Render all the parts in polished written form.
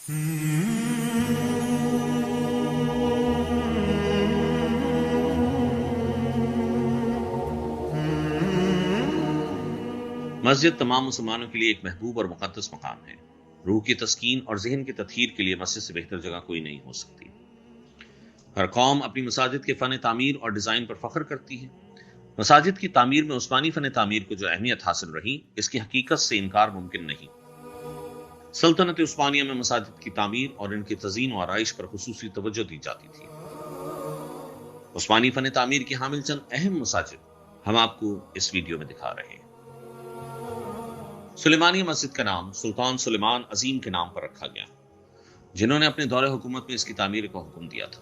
مسجد تمام مسلمانوں کے لیے ایک محبوب اور مقدس مقام ہے۔ روح کی تسکین اور ذہن کی تطہیر کے لیے مسجد سے بہتر جگہ کوئی نہیں ہو سکتی۔ ہر قوم اپنی مساجد کے فن تعمیر اور ڈیزائن پر فخر کرتی ہے۔ مساجد کی تعمیر میں عثمانی فن تعمیر کو جو اہمیت حاصل رہی، اس کی حقیقت سے انکار ممکن نہیں۔ سلطنت عثمانیہ میں مساجد کی تعمیر اور ان کی تزئین و آرائش پر خصوصی توجہ دی جاتی تھی۔ عثمانی فن تعمیر کی حامل چند اہم مساجد ہم آپ کو اس ویڈیو میں دکھا رہے ہیں۔ سلیمانیہ مسجد کا نام سلطان سلیمان عظیم کے نام پر رکھا گیا، جنہوں نے اپنے دور حکومت میں اس کی تعمیر کو حکم دیا تھا۔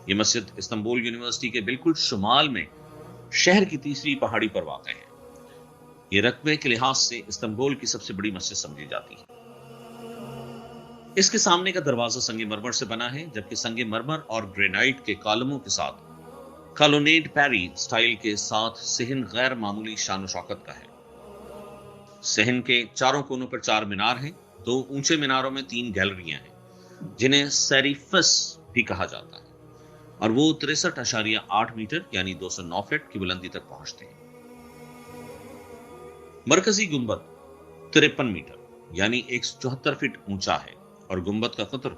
یہ مسجد استنبول یونیورسٹی کے بالکل شمال میں شہر کی تیسری پہاڑی پر واقع ہے۔ یہ رقبے کے لحاظ سے استنبول کی سب سے بڑی مسجد سمجھی جاتی ہے۔ اس کے سامنے کا دروازہ سنگ مرمر سے بنا ہے، جبکہ سنگ مرمر اور گرینائٹ کے کالموں کے ساتھ کالونیڈ پیری سٹائل کے ساتھ صحن غیر معمولی شان و شوکت کا ہے۔ صحن کے چاروں کونوں پر 4 مینار ہیں۔ 2 اونچے میناروں میں 3 گیلریاں ہیں، جنہیں سیریفس بھی کہا جاتا ہے، اور وہ 63.8 میٹر یعنی 209 فٹ کی بلندی تک پہنچتے ہیں۔ مرکزی گنبد 53 میٹر یعنی 174 فٹ اونچا ہے، اور گنبد کا قطر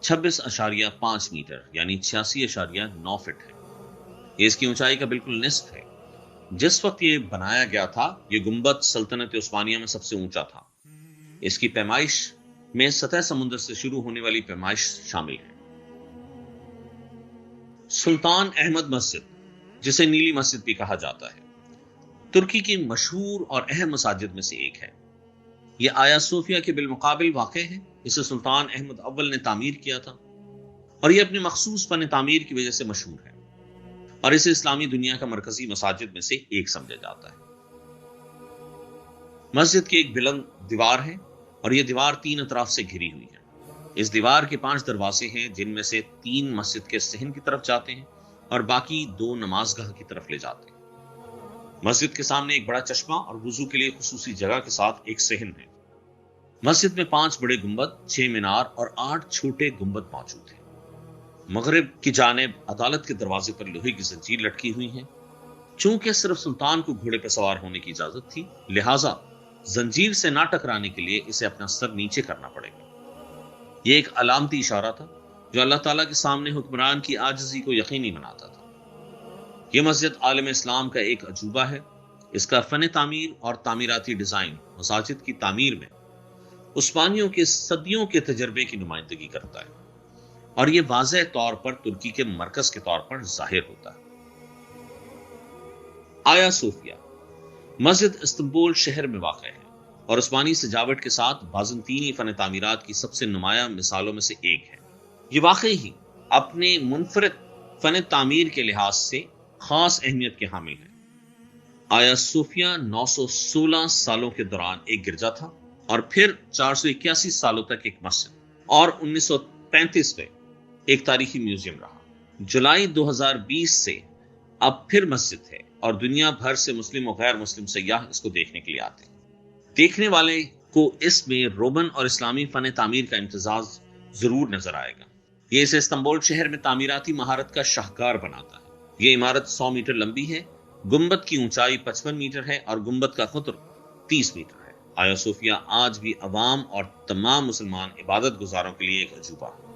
26.5 میٹر یعنی 86.9 فٹ ہے۔ یہ اس کی اونچائی کا بالکل نصف ہے۔ جس وقت یہ بنایا گیا تھا، یہ گنبد سلطنت عثمانیہ میں سب سے اونچا تھا۔ اس کی پیمائش میں سطح سمندر سے شروع ہونے والی پیمائش شامل ہے۔ سلطان احمد مسجد، جسے نیلی مسجد بھی کہا جاتا ہے، ترکی کی مشہور اور اہم مساجد میں سے ایک ہے۔ یہ آیا صوفیہ کے بالمقابل واقع ہے۔ اسے سلطان احمد اول نے تعمیر کیا تھا، اور یہ اپنے مخصوص فن تعمیر کی وجہ سے مشہور ہے، اور اسے اسلامی دنیا کا مرکزی مساجد میں سے ایک سمجھا جاتا ہے۔ مسجد کی ایک بلند دیوار ہے، اور یہ دیوار 3 اطراف سے گھری ہوئی ہے۔ اس دیوار کے 5 دروازے ہیں، جن میں سے 3 مسجد کے صحن کی طرف جاتے ہیں اور باقی 2 نماز گاہ کی طرف لے جاتے ہیں۔ مسجد کے سامنے ایک بڑا چشمہ اور وضو کے لیے خصوصی جگہ کے ساتھ ایک صحن ہے۔ مسجد میں 5 بڑے گنبد، 6 مینار اور 8 چھوٹے گنبد موجود ہیں۔ مغرب کی جانب عدالت کے دروازے پر لوہے کی زنجیر لٹکی ہوئی ہیں۔ چونکہ صرف سلطان کو گھوڑے پر سوار ہونے کی اجازت تھی، لہٰذا زنجیر سے نہ ٹکرانے کے لیے اسے اپنا سر نیچے کرنا پڑے گا۔ یہ ایک علامتی اشارہ تھا جو اللہ تعالیٰ کے سامنے حکمران کی عاجزی کو یقینی بناتا تھا۔ یہ مسجد عالم اسلام کا ایک عجوبہ ہے۔ اس کا فن تعمیر اور تعمیراتی ڈیزائن مساجد کی تعمیر میں عثمانیوں کے صدیوں کے تجربے کی نمائندگی کرتا ہے، اور یہ واضح طور پر ترکی کے مرکز کے طور پر ظاہر ہوتا ہے۔ آیا صوفیہ مسجد استنبول شہر میں واقع ہے، اور عثمانی سجاوٹ کے ساتھ بازنطینی فن تعمیرات کی سب سے نمایاں مثالوں میں سے ایک ہے۔ یہ واقعی ہی اپنے منفرد فن تعمیر کے لحاظ سے خاص اہمیت کے حامل ہے۔ آیا صوفیہ 916 سالوں کے دوران ایک گرجا تھا، اور پھر 481 سالوں تک ایک مسجد، اور 1935 میں ایک تاریخی میوزیم رہا۔ جولائی 2020 سے اب پھر مسجد ہے، اور دنیا بھر سے مسلم و غیر مسلم سیاح اس کو دیکھنے کے لیے آتے ہیں۔ دیکھنے والے کو اس میں رومن اور اسلامی فن تعمیر کا امتزاج ضرور نظر آئے گا۔ یہ اسے استنبول شہر میں تعمیراتی مہارت کا شاہکار بناتا ہے۔ یہ عمارت 100 میٹر لمبی ہے، گنبد کی اونچائی 55 میٹر ہے، اور گنبد کا قطر 30 میٹر ہے۔ آیا صوفیہ آج بھی عوام اور تمام مسلمان عبادت گزاروں کے لیے ایک عجوبہ ہے۔